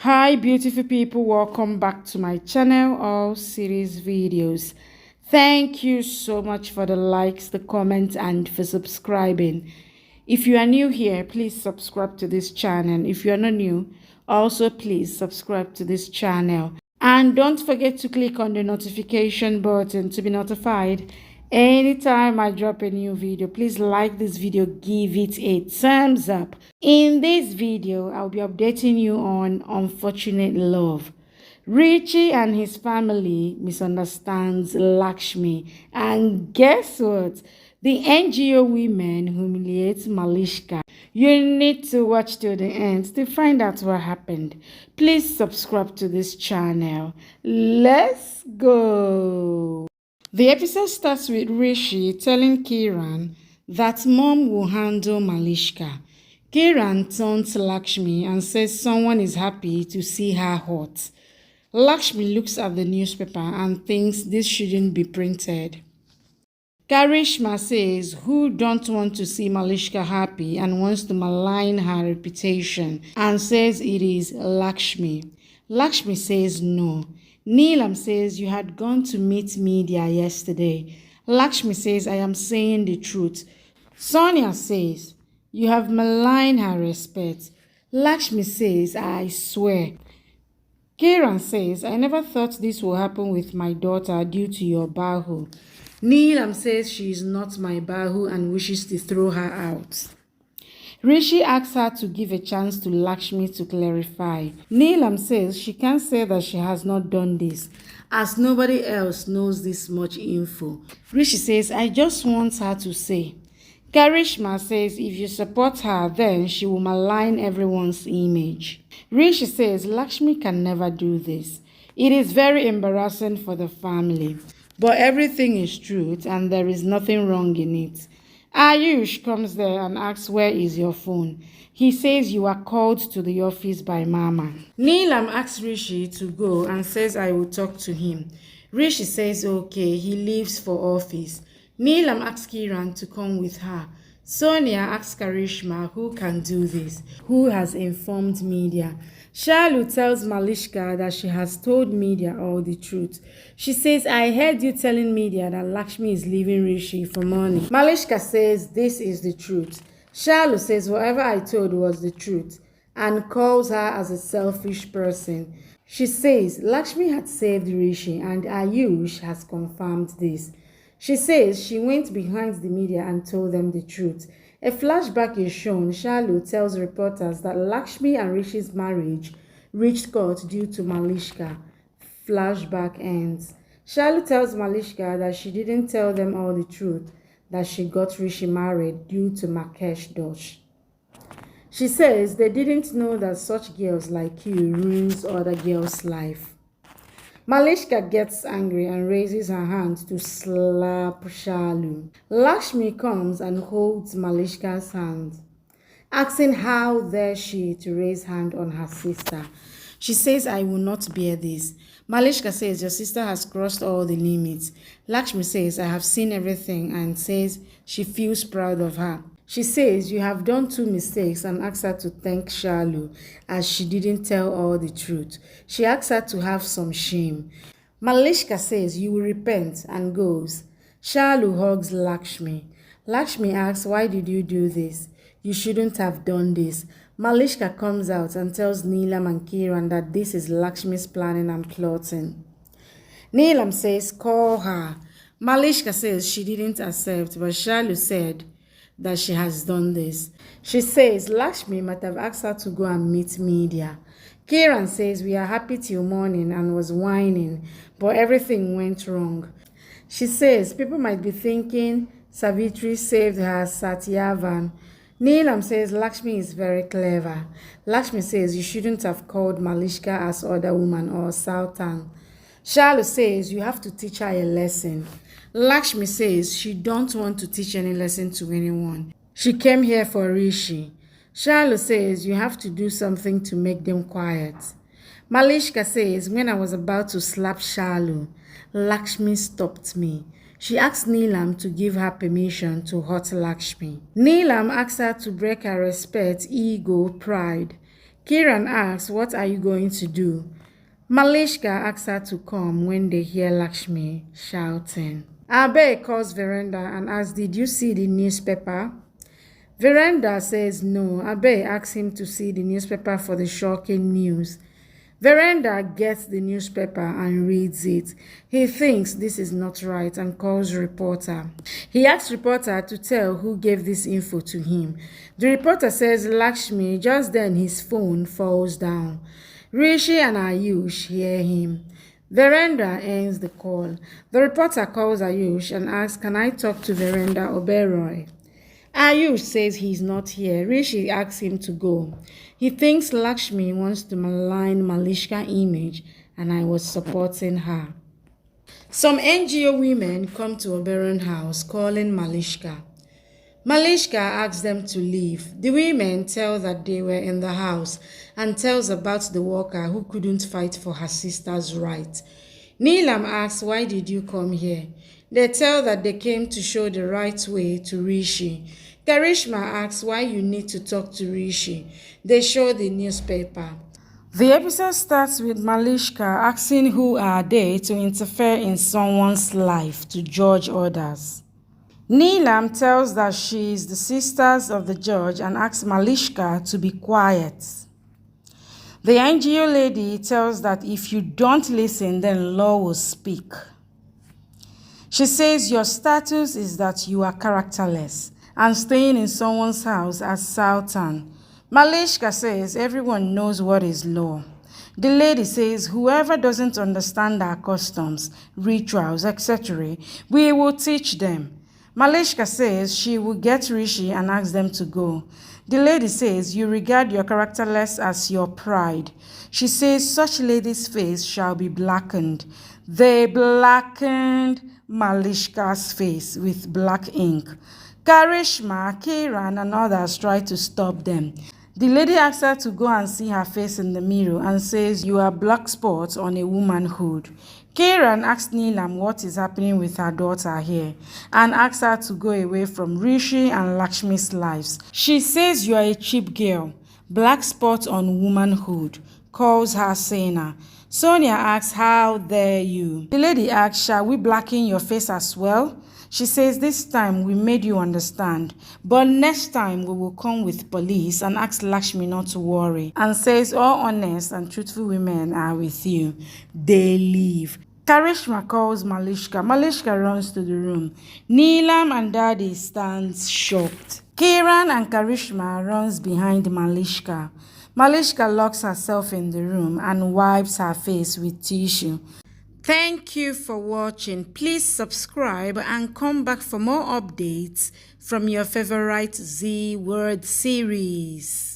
Hi beautiful people, welcome back to my channel, all series videos. Thank you so much for the likes, the comments, and for subscribing. If you are new here, please subscribe to this channel. If you are not new, also please subscribe to this channel. And don't forget to click on the notification button to be notified anytime I drop a new video. Please like this video, give it a thumbs up. In this video, I'll be updating you on unfortunate love. Richie and his family misunderstands Lakshmi, and guess what? The NGO women humiliate Malishka. You need to watch till the end to find out what happened. Please subscribe to this channel. Let's go. The episode starts with Rishi telling Kiran that mom will handle Malishka. Kiran turns to Lakshmi and says someone is happy to see her hot. Lakshmi looks at the newspaper and thinks this shouldn't be printed. Karishma says who don't want to see Malishka happy and wants to malign her reputation and says it is Lakshmi. Lakshmi says no. Neelam says you had gone to meet media yesterday. Lakshmi says I am saying the truth. Sonia says you have maligned her respect. Lakshmi says I swear. Kiran says I never thought this would happen with my daughter due to your bahu. Neelam says she is not my bahu and wishes to throw her out. Rishi asks her to give a chance to Lakshmi to clarify. Neelam says she can't say that she has not done this, as nobody else knows this much info. Rishi says, I just want her to say. Karishma says if you support her, then she will malign everyone's image. Rishi says Lakshmi can never do this. It is very embarrassing for the family. But everything is truth and there is nothing wrong in it. Ayush comes there and asks where is your phone. He says you are called to the office by Mama. Neelam asks Rishi to go and says I will talk to him. Rishi says okay, he leaves for office. Neelam asks Kiran to come with her. Sonia asks Karishma who can do this, who has informed media. Shalu tells Malishka that she has told media all the truth. She says, I heard you telling media that Lakshmi is leaving Rishi for money. Malishka says this is the truth. Shalu says whatever I told was the truth and calls her as a selfish person. She says Lakshmi had saved Rishi and Ayush has confirmed this. She says she went behind the media and told them the truth. A flashback is shown. Shalu tells reporters that Lakshmi and Rishi's marriage reached court due to Malishka. Flashback ends. Shalu tells Malishka that she didn't tell them all the truth, that she got Rishi married due to Makesh Dosh. She says they didn't know that such girls like you ruins other girls' life. Malishka gets angry and raises her hand to slap Shalu. Lakshmi comes and holds Malishka's hand, asking how dare she to raise hand on her sister. She says, I will not bear this. Malishka says, your sister has crossed all the limits. Lakshmi says, I have seen everything and says she feels proud of her. She says, you have done 2 mistakes and asks her to thank Shalu as she didn't tell all the truth. She asks her to have some shame. Malishka says, you will repent and goes. Shalu hugs Lakshmi. Lakshmi asks, why did you do this? You shouldn't have done this. Malishka comes out and tells Neelam and Kiran that this is Lakshmi's planning and plotting. Neelam says, call her. Malishka says she didn't accept, but Shalu said that she has done this. She says Lakshmi might have asked her to go and meet media. Kiran says we are happy till morning and was whining, but everything went wrong. She says people might be thinking Savitri saved her Satyavan. Neelam says Lakshmi is very clever. Lakshmi says you shouldn't have called Malishka as other woman or Sultan. Shalu says you have to teach her a lesson. Lakshmi says she don't want to teach any lesson to anyone. She came here for Rishi. Shalu says you have to do something to make them quiet. Malishka says when I was about to slap Shalu, Lakshmi stopped me. She asked Neelam to give her permission to hurt Lakshmi. Neelam asked her to break her respect, ego, pride. Kiran asks, what are you going to do? Malishka asks her to come when they hear Lakshmi shouting. Abe calls Veranda and asks, did you see the newspaper? Veranda says no. Abe asks him to see the newspaper for the shocking news. Veranda gets the newspaper and reads it. He thinks this is not right and calls reporter. He asks reporter to tell who gave this info to him. The reporter says Lakshmi. Just then his phone falls down. Rishi and Ayush hear him. Veranda ends the call. The reporter calls Ayush and asks, can I talk to Veranda Oberoi? Ayush says he's not here. Rishi asks him to go. He thinks Lakshmi wants to malign Malishka image and I was supporting her. Some NGO women come to Oberon's house calling Malishka. Malishka asks them to leave. The women tell that they were in the house and tells about the worker who couldn't fight for her sister's right. Neelam asks, why did you come here? They tell that they came to show the right way to Rishi. Karishma asks why you need to talk to Rishi. They show the newspaper. The episode starts with Malishka asking who are they to interfere in someone's life to judge others. Neelam tells that she is the sisters of the judge and asks Malishka to be quiet. The NGO lady tells that if you don't listen, then law will speak. She says your status is that you are characterless and staying in someone's house as Sultan. Malishka says everyone knows what is law. The lady says whoever doesn't understand our customs, rituals, etc., we will teach them. Malishka says she will get Rishi and ask them to go. The lady says you regard your characterless as your pride. She says such lady's face shall be blackened. They blackened Malishka's face with black ink. Karishma, Kiran, and others try to stop them. The lady asks her to go and see her face in the mirror and says, you are black spots on a womanhood. Kiran asks Neelam what is happening with her daughter here and asks her to go away from Rishi and Lakshmi's lives. She says you are a cheap girl, black spot on womanhood, calls her Sena. Sonia asks, how dare you? The lady asks, shall we blacken your face as well? She says this time we made you understand, but next time we will come with police and ask Lakshmi not to worry and says all honest and truthful women are with you. They leave. Karishma calls Malishka. Malishka runs to the room. Neelam and Daddy stands shocked. Kiran and Karishma runs behind Malishka. Malishka locks herself in the room and wipes her face with tissue. Thank you for watching. Please subscribe and come back for more updates from your favorite Z Word series.